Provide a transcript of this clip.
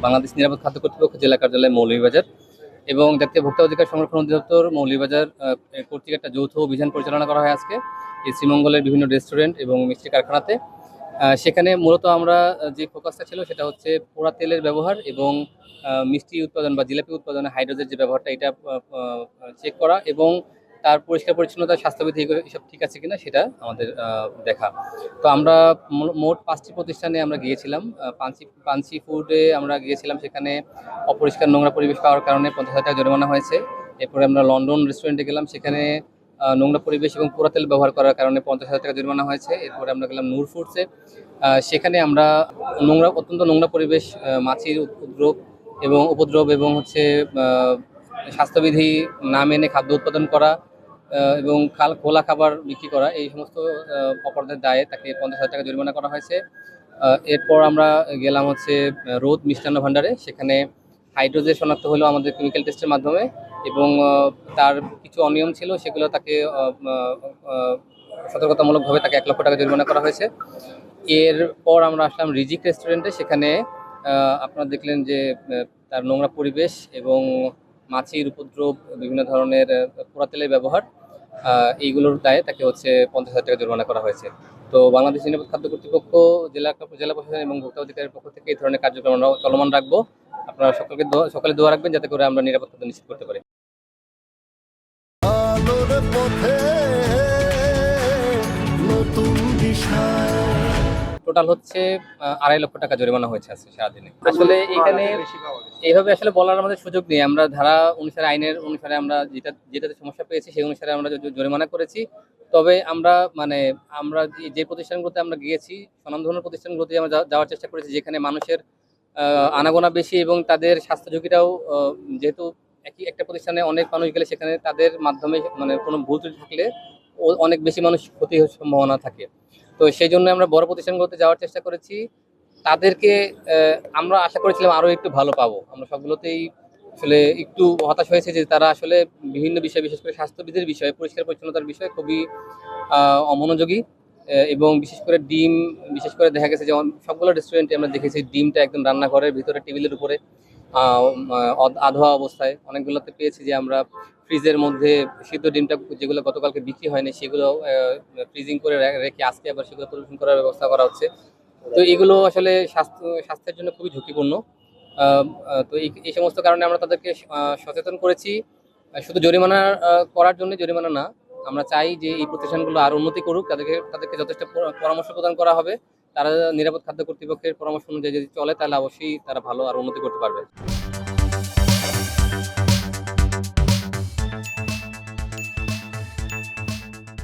বাংলাদেশ নিরাপদ খাদ্য কর্তৃপক্ষ জেলা কার্যালয় মৌলভীবাজার এবং জাতীয় ভোক্তা অধিকার সংরক্ষণ অধিদপ্তর মৌলভীবাজার কর্তৃক একটা যৌথ অভিযান পরিচালনা করা হয় আজকে এই শ্রীমঙ্গলের বিভিন্ন রেস্টুরেন্ট এবং মিষ্টি কারখানাতে। সেখানে মূলত আমরা যে ফোকাসটা ছিল সেটা হচ্ছে পোড়া তেলের ব্যবহার এবং মিষ্টি উৎপাদন বা জিলাপি উৎপাদনে হাইড্রোজের যে ব্যবহারটা এটা চেক করা এবং তার পরিষ্কার পরিচ্ছন্নতা স্বাস্থ্যবিধি এসব ঠিক আছে কিনা সেটা আমাদের দেখা। তো আমরা মোট 5টি প্রতিষ্ঠানে আমরা গিয়েছিলাম। পাঞ্চি ফুডে আমরা গিয়েছিলাম, সেখানে অপরিষ্কার নোংরা পরিবেশ পাওয়ার কারণে 50,000 টাকা জরিমানা হয়েছে। এরপরে আমরা লন্ডন রেস্টুরেন্টে গেলাম, সেখানে নোংরা পরিবেশ এবং পোড়া তেল ব্যবহার করার কারণে 50,000 টাকা জরিমানা হয়েছে। এরপরে আমরা গেলাম নূর ফুডসে, সেখানে আমরা অত্যন্ত নোংরা পরিবেশ, মাছির উপদ্রব এবং হচ্ছে স্বাস্থ্যবিধি না মেনে খাদ্য উৎপাদন করা এবং খোলা খাবার বিক্রি করা, এই সমস্ত অপরাধের দায়ে তাকে 50,000 টাকা জরিমানা করা হয়েছে। এরপর আমরা গেলাম হচ্ছে রোদ মিষ্টান্ন ভাণ্ডারে, সেখানে হাইড্রোজেন শনাক্ত হলো আমাদের কেমিক্যাল টেস্টের মাধ্যমে এবং তার কিছু অনিয়ম ছিল, সেগুলো তাকে সতর্কতামূলকভাবে তাকে 1 লক্ষ টাকা জরিমানা করা হয়েছে। এরপর আমরা আসলাম রিজিক রেস্টুরেন্টে, সেখানে আপনারা দেখলেন যে তার নোংরা পরিবেশ এবং মাছির উপদ্রব, বিভিন্ন ধরনের পোড়া তেলের ব্যবহার, এইগুলোর দায়ে তাকে হচ্ছে 50,000 টাকা জরিমানা করা হয়েছে। তো বাংলাদেশ নিরাপদ খাদ্য কর্তৃপক্ষ, জেলা প্রশাসন এবং ভোক্তা অধিকারের পক্ষ থেকে এই ধরনের কার্যক্রম আমরা চলমান রাখবো। আপনারা সকলে দোয়া রাখবেন যাতে করে আমরা নিরাপদ খাদ্য নিশ্চিত করতে পারি। টোটাল হচ্ছে 2.5 লক্ষ টাকা জরিমানা হয়েছে আজকে সারাদিনে। আসলে এখানে এইভাবে আসলে বলার আমাদের সুযোগ নেই। আমরা ধারা অনুসারে, আইনের অনুসারে আমরা যেটাতে সমস্যা পেয়েছি সেই অনুসারে আমরা জরিমানা করেছি। তবে আমরা যে প্রতিষ্ঠানগুলোতে আমরা গিয়েছি, স্বনামধন্য প্রতিষ্ঠানগুলোতে আমরা যাওয়ার চেষ্টা করেছি যেখানে মানুষের আনাগোনা বেশি এবং তাদের স্বাস্থ্য ঝুঁকিটাও, যেহেতু একটা প্রতিষ্ঠানে অনেক মানুষ গেলে সেখানে তাদের মাধ্যমে কোনো ভুল ত্রুটি থাকলে অনেক বেশি মানুষ ক্ষতি হওয়ার সম্ভাবনা থাকে। তো সেই জন্য আমরা বড় প্রতিষ্ঠানগুলোতে যাওয়ার চেষ্টা করেছি। তাদেরকে আমরা আশা করেছিলাম আরও একটু ভালো পাবো। আমরা সবগুলোতেই আসলে একটু হতাশ হয়েছে যে তারা আসলে বিভিন্ন বিষয়, বিশেষ করে স্বাস্থ্যবিধির বিষয়ে, পরিষ্কার পরিচ্ছন্নতার বিষয়ে খুবই অমনোযোগী এবং বিশেষ করে দেখা গেছে যে সবগুলো রেস্টুরেন্টে আমরা দেখেছি ডিমটা একদম রান্নাঘরের ভিতরে টেবিলের উপরে আধোয়া অবস্থায়। অনেকগুলোতে পেয়েছি যে আমরা ফ্রিজের মধ্যে সিদ্ধ ডিমটা, যেগুলো গতকালকে বিক্রি হয়নি, সেগুলো ফ্রিজিং করে রেখে আজকে আবার সেগুলো পরিবেশন করার ব্যবস্থা করা হচ্ছে। তো এগুলো আসলে স্বাস্থ্যের জন্য খুবই ঝুঁকিপূর্ণ। তো এই সমস্ত কারণে আমরা তাদেরকে সচেতন করেছি। শুধু জরিমানা করার জন্য জরিমানা না, আমরা চাই যে এই প্রতিষ্ঠানগুলো আরো উন্নতি করুক, তাদেরকে যথেষ্ট পরামর্শ প্রদান করা হবে। তারা নিরাপদ খাদ্য কর্তৃপক্ষের পরামর্শ অনুযায়ী যদি চলে তাহলে অবশ্যই তারা ভালো আর উন্নতি করতে পারবে।